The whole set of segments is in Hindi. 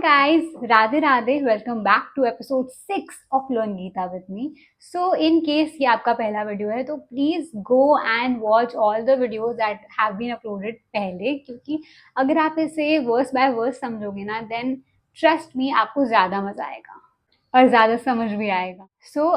guys, Radhe Radhe, welcome back to episode 6 of Learn Geeta with me. So in case ये आपका पहला वीडियो है तो please go and watch all the videos that have been uploaded पहले, क्योंकि अगर आप इसे वर्स बाय वर्स समझोगे ना then trust me आपको ज़्यादा मज़ा आएगा और ज़्यादा समझ भी आएगा।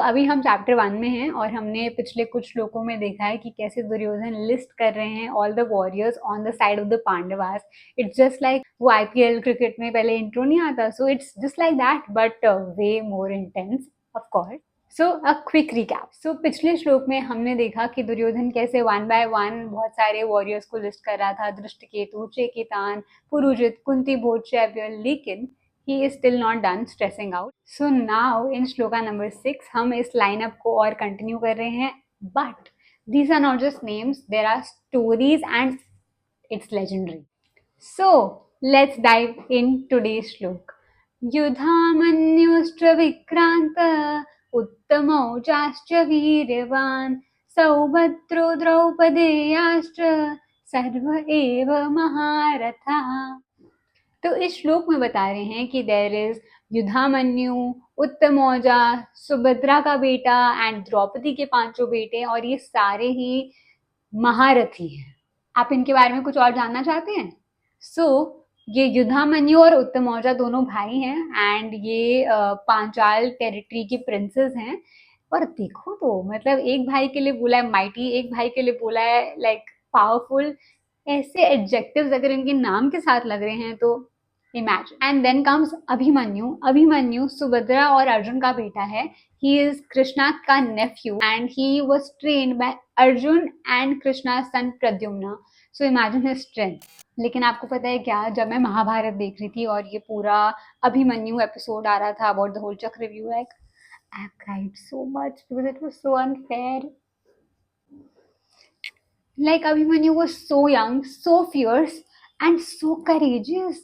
अभी हम चैप्टर 1 में हैं और हमने पिछले कुछ श्लोकों में देखा है कि कैसे दुर्योधन लिस्ट कर रहे हैं all the warriors on the side of the Pandavas. It's just like वो आईपीएल क्रिकेट में पहले इंट्रो नहीं आता, so it's just like that but way more intense of course. A quick recap. पिछले श्लोक में हमने देखा कि दुर्योधन कैसे वन बाय वन बहुत सारे वॉरियर्स को लिस्ट कर रहा था, दृष्टकेतु, चेकितान, पुरुजित, कुंती भोज, शैव्य, लेकिन he is still not done stressing out. So now in shloka number 6 हम इस lineup को और continue कर रहे हैं, but these are not just names, there are stories and it's legendary. So let's dive in today's shlok. युधामन्युश्च Vikrant उत्तमौजाश्च वीर्यवान् सौभद्रो द्रौपदेयाश्च सर्व एव महारथा। तो इस श्लोक में बता रहे हैं कि देयर इज युधामन्यु, उत्तमौजा, सुभद्रा का बेटा एंड द्रौपदी के 5 बेटे, और ये सारे ही महारथी हैं। आप इनके बारे में कुछ और जानना चाहते हैं? ये युधामन्यु और उत्तमौजा दोनों भाई हैं एंड ये पांचाल टेरिटरी के प्रिंसेस हैं। और देखो तो मतलब एक भाई के लिए बोला है माइटी, एक भाई के लिए बोला है लाइक पावरफुल। ऐसे एडजेक्टिव्स अगर इनके नाम के साथ लग रहे हैं तो imagine. And then comes Abhimanyu. Abhimanyu Subhadra और अर्जुन का बेटा है। ही इज कृष्णा का nephew and he was trained by Arjun and Krishna son Pradyumna. So imagine his strength. लेकिन आपको पता है क्या, जब मैं महाभारत देख रही थी और ये पूरा अभिमन्यु एपिसोड आ रहा था अबाउट द होल चक्रव्यूह, like I have cried so much because it was so unfair. Like Abhimanyu was so young, so fierce, and so courageous.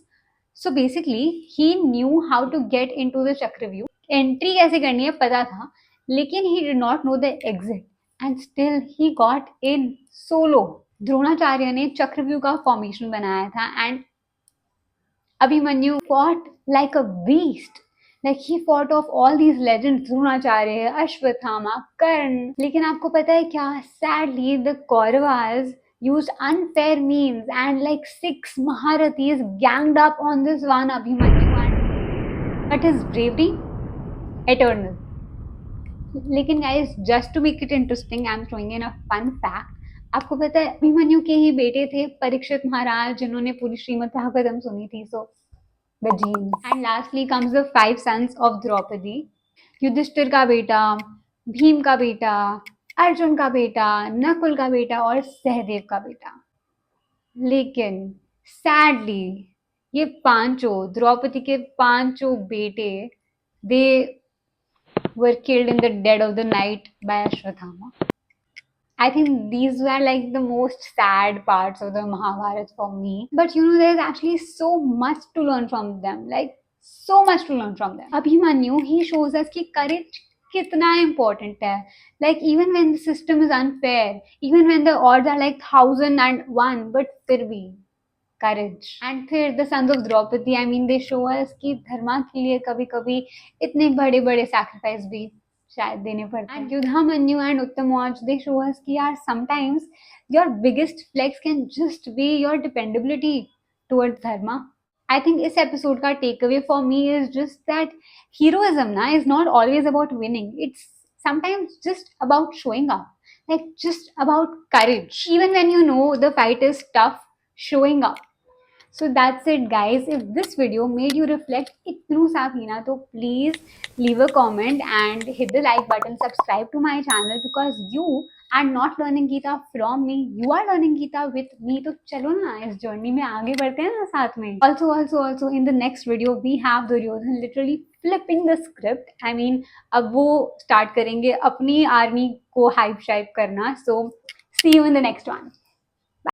So basically, he knew how to get into the Chakravyuh. Entry कैसे करनी है पता था, लेकिन he did not know the exit, and still he got in solo. Dronacharya ने चक्रव्यूह का फॉर्मेशन बनाया था and Abhimanyu fought like a beast. Like he fought off all these legends, Dronacharya, Ashwatthama, कर्ण। लेकिन आपको पता है क्या, sadly the Kauravas used unfair means and like 6 Maharathis ganged up on this one Abhimanyu, and but his bravery eternal. लेकिन guys, just to make it interesting, I'm throwing in a fun fact. आपको पता है अभिमन्यु के ही बेटे थे परीक्षित महाराज, जिन्होंने पूरी श्रीमद् भागवतम सुनी थी। The genes. And lastly comes the 5 sons of Draupadi. Yudhishthir का बेटा, भीम का बेटा, अर्जुन का बेटा, नकुल का बेटा और सहदेव का बेटा। लेकिन सैडली ये पांचों, द्रौपदी के 5 बेटे, they were killed in the dead of the night by Ashwatthama. I think these were like the most sad parts of the Mahabharata for me. But you know, there's actually so much to learn from them. Like, so much to learn from them. Abhimanyu, he shows us कि courage कितना important है. Like, even when the system is unfair, even when the odds are like 1001, but फिर भी courage. And फिर the sons of Draupadi, I mean, they show us कि धर्मा के लिए कभी कभी इतने बड़े बड़े sacrifice भी शायद देने पड़ते हैं। Yudhamanyu and Uttamauja, they show us कि यार sometimes your biggest flex can just be your dependability towards dharma. I think इस एपिसोड का takeaway for me is just that heroism ना is not always about winning, it's sometimes just about showing up, like just about courage, even when you know the fight is tough, showing up. So that's it guys. If this video made you reflect itnu sa pina, to please leave a comment and hit the like button, subscribe to my channel, because you are not learning Geeta from me, you are learning Geeta with me. तो चलो ना इस जर्नी में आगे बढ़ते हैं ना साथ में। Also in the next video we have Duryodhan literally flipping the script. I mean अब वो start करेंगे अपनी आर्मी को हाइप शाइप करना. So see you in the next one.